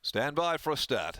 Stand by for a start.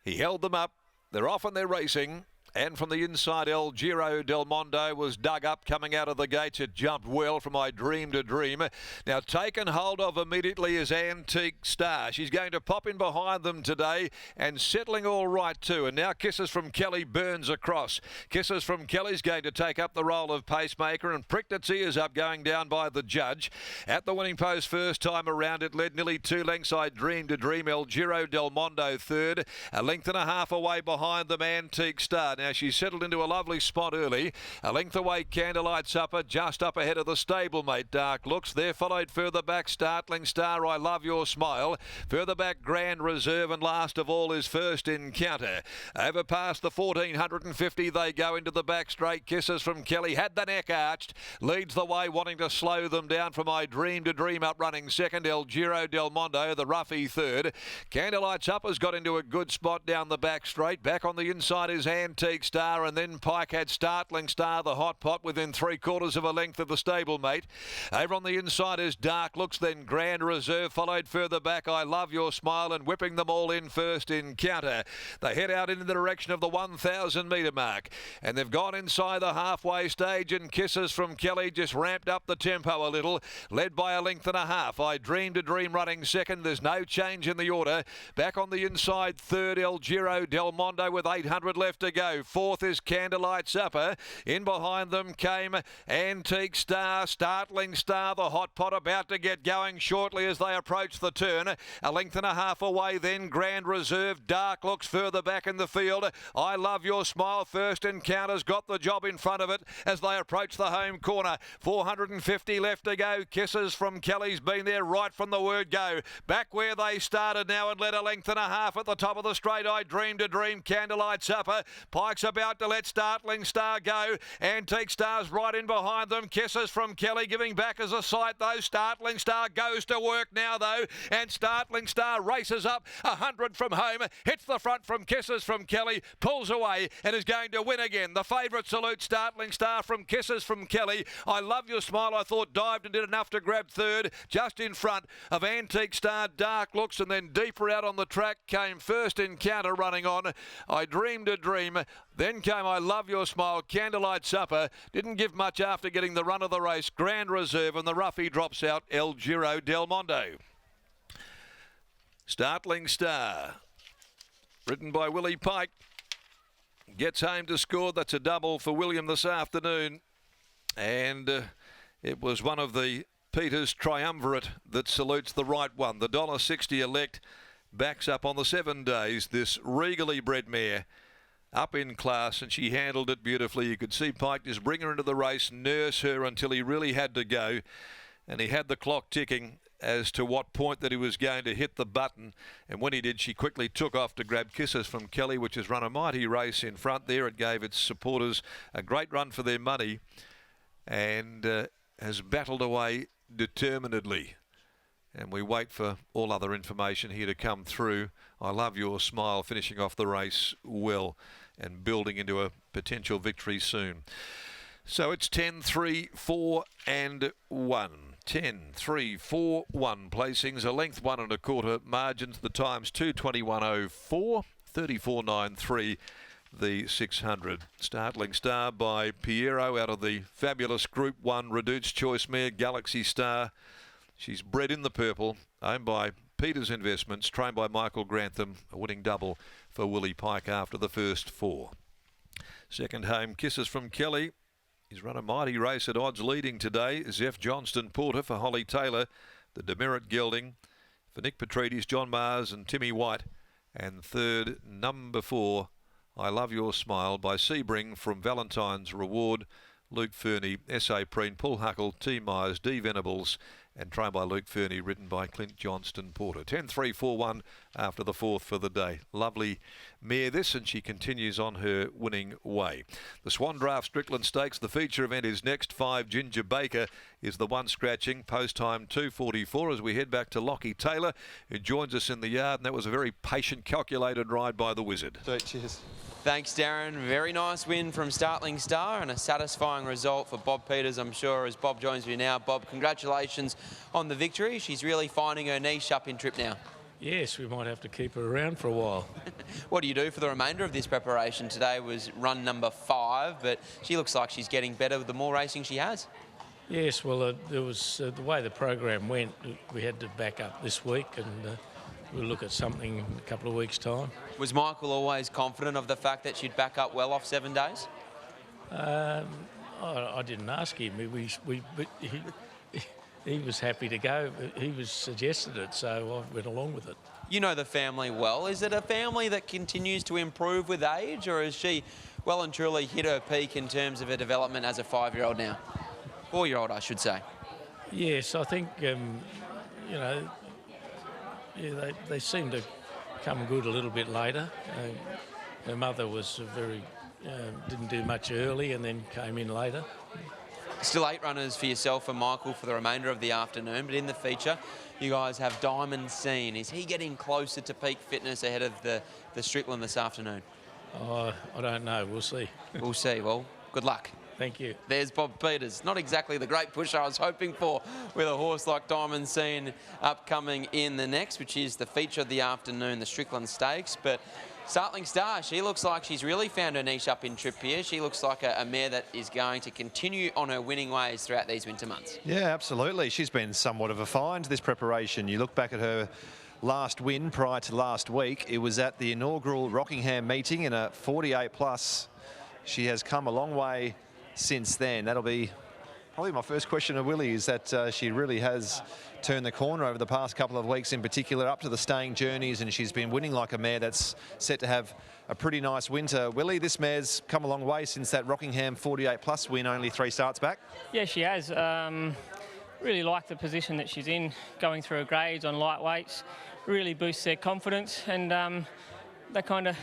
He held them up. They're off and they're racing. And from the inside, El Giro del Mondo was dug up coming out of the gates. It jumped well from I Dream to Dream. Now taken hold of immediately is Antique Star. She's going to pop in behind them today and settling all right too. And now Kisses from Kelly burns across. Kisses from Kelly's going to take up the role of pacemaker and pricked its ears up going down by the judge. At the winning post first time around, it led nearly 2 lengths. I Dream to Dream. El Giro del Mondo third. A length and a half away behind them, Antique Star. Now she settled into a lovely spot early. A length away, Candlelight Supper, just up ahead of the stablemate, Dark Looks. There followed further back, Startling Star, I Love Your Smile. Further back, Grand Reserve, and last of all is First Encounter. Over past the 1450, they go into the back straight. Kisses from Kelly had the neck arched. Leads the way, wanting to slow them down from I Dream to Dream up running second. El Giro del Mondo, the roughie third. Candlelight Supper's got into a good spot down the back straight. Back on the inside is Antique Star, and then Pike had Startling Star, the hot pot, within 3/4 of a length of the stablemate. Over on the inside is Dark Looks, then Grand Reserve, followed further back I Love Your Smile, and whipping them all in First Encounter. They head out in the direction of the 1,000 metre mark, and they've gone inside the halfway stage, and Kisses from Kelly just ramped up the tempo a little, led by a length and a half. I Dream to Dream running second. There's no change in the order. Back on the inside, third El Giro del Mondo with 800 left to go. Fourth is Candlelight Supper. In behind them came Antique Star, Startling Star, the hot pot, about to get going shortly as they approach the turn. A length and a half away then Grand Reserve. Dark Looks further back in the field. I Love Your Smile. First Encounter's got the job in front of it as they approach the home corner. 450 left to go. Kisses from Kelly's been there right from the word go. Back where they started now and led a length and a half at the top of the straight. I Dream to Dream, Candlelight Supper. Pike's about to let Startling Star go. Antique Star's right in behind them. Kisses from Kelly giving back as a sight though. Startling Star goes to work now though, and Startling Star races up 100 from home, hits the front from Kisses from Kelly, pulls away and is going to win again. The favourite Salute Startling Star from Kisses from Kelly. I Love Your Smile, I thought, dived and did enough to grab third, just in front of Antique Star, Dark Looks, and then deeper out on the track came First Encounter running on. I Dream to Dream. Then came I Love Your Smile, Candlelight Supper. Didn't give much after getting the run of the race. Grand Reserve, and the roughie drops out, El Giro del Mondo. Startling Star, ridden by Willie Pike, gets home to score. That's a double for William this afternoon. And it was one of the Peters triumvirate that salutes the right one. The $1.60 elect backs up on the 7 days this regally bred mare. Up in class, and she handled it beautifully. You could see Pike just bring her into the race, nurse her until he really had to go, and he had the clock ticking as to what point that he was going to hit the button, and when he did, she quickly took off to grab Kisses from Kelly, which has run a mighty race in front there. It gave its supporters a great run for their money, and has battled away determinedly. And we wait for all other information here to come through. I Love Your Smile finishing off the race well and building into a potential victory soon. So it's 10, 3, 4 and 1. 10, 3, 4, 1 placings. A length 1 1/4 margins. The times 2:21.04, 34.93. The 600. Startling Star by Piero out of the fabulous Group 1 Reduced Choice mare Galaxy Star. She's bred in the purple, owned by Peters Investments, trained by Michael Grantham, a winning double for Willie Pike after the first 4. Second home, Kisses from Kelly. He's run a mighty race at odds leading today. Zeph Johnston Porter for Holly Taylor, the Demerit Gelding for Nick Petrides, John Mars and Timmy White. And third, number 4, I Love Your Smile by Sebring from Valentine's Reward, Luke Fernie, S.A. Preen, Paul Huckle, T. Myers, D. Venables, and trained by Luke Fernie, written by Clint Johnston Porter. 10, 3, 4, 1 after the 4th for the day. Lovely mare this, and she continues on her winning way. The Swan Draft Strickland Stakes, the feature event is next. 5 Ginger Baker is the one scratching. Post time 2:44 as we head back to Lockie Taylor, who joins us in the yard, and that was a very patient, calculated ride by the Wizard. Cheers. Thanks, Darren. Very nice win from Startling Star and a satisfying result for Bob Peters, I'm sure, as Bob joins me now. Bob, congratulations on the victory. She's really finding her niche up in trip now. Yes, we might have to keep her around for a while. What do you do for the remainder of this preparation? Today was run number 5, but she looks like she's getting better with the more racing she has. Yes, well, there was the way the program went, we had to back up this week, and we'll look at something in a couple of weeks' time. Was Michael always confident of the fact that she'd back up well off 7 days? I didn't ask him. He was happy to go. He was suggested it, so I went along with it. You know the family well. Is it a family that continues to improve with age, or has she well and truly hit her peak in terms of her development as a 5-year-old now? 4-year-old, I should say. Yes, I think, you know, yeah, they seem to come good a little bit later. Her mother was didn't do much early and then came in later. Still 8 runners for yourself and Michael for the remainder of the afternoon, but in the feature, you guys have Diamond Scene. Is he getting closer to peak fitness ahead of the Strickland this afternoon? I don't know. We'll see. We'll see. Well, good luck. Thank you. There's Bob Peters. Not exactly the great push I was hoping for with a horse like Diamond Scene upcoming in the next, which is the feature of the afternoon, the Strickland Stakes. But Startling Star, she looks like she's really found her niche up in trip here. She looks like a mare that is going to continue on her winning ways throughout these winter months. Yeah, absolutely. She's been somewhat of a find this preparation. You look back at her last win prior to last week. It was at the inaugural Rockingham meeting in a 48 plus. She has come a long way since then. That'll be probably my first question to Willie, is that she really has turned the corner over the past couple of weeks, in particular up to the staying journeys, and she's been winning like a mare that's set to have a pretty nice winter. Willie, this mare's come a long way since that Rockingham 48 plus win only 3 starts back. Yeah, she has. Really like the position that she's in, going through her grades on lightweights. Really boosts their confidence, and they kind of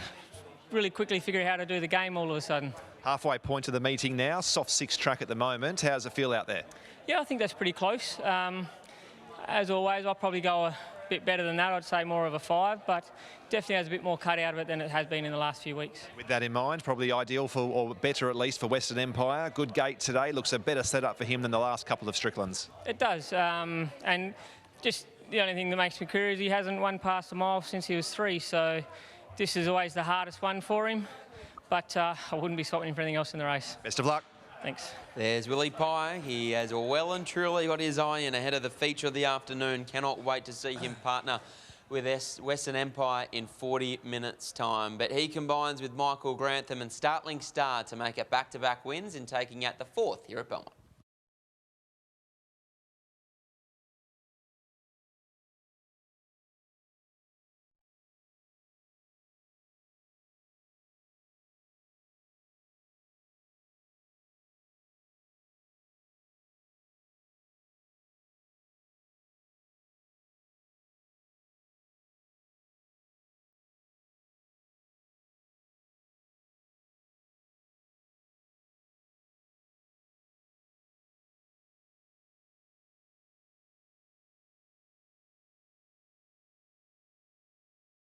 really quickly figure out how to do the game all of a sudden. Halfway point to the meeting now, soft 6 track at the moment. How's it feel out there? Yeah, I think that's pretty close. As always, I'll probably go a bit better than that. I'd say more of a 5, but definitely has a bit more cut out of it than it has been in the last few weeks. With that in mind, probably ideal for, or better at least for Western Empire. Good gate today, looks a better setup for him than the last couple of Stricklands. It does, and just the only thing that makes me curious, he hasn't won past a mile since he was 3, so this is always the hardest one for him. But I wouldn't be swapping him for anything else in the race. Best of luck. Thanks. There's Willie Pye. He has well and truly got his eye in ahead of the feature of the afternoon. Cannot wait to see him partner with Western Empire in 40 minutes' time. But he combines with Michael Grantham and Startling Star to make it back-to-back wins in taking out the 4th here at Belmont.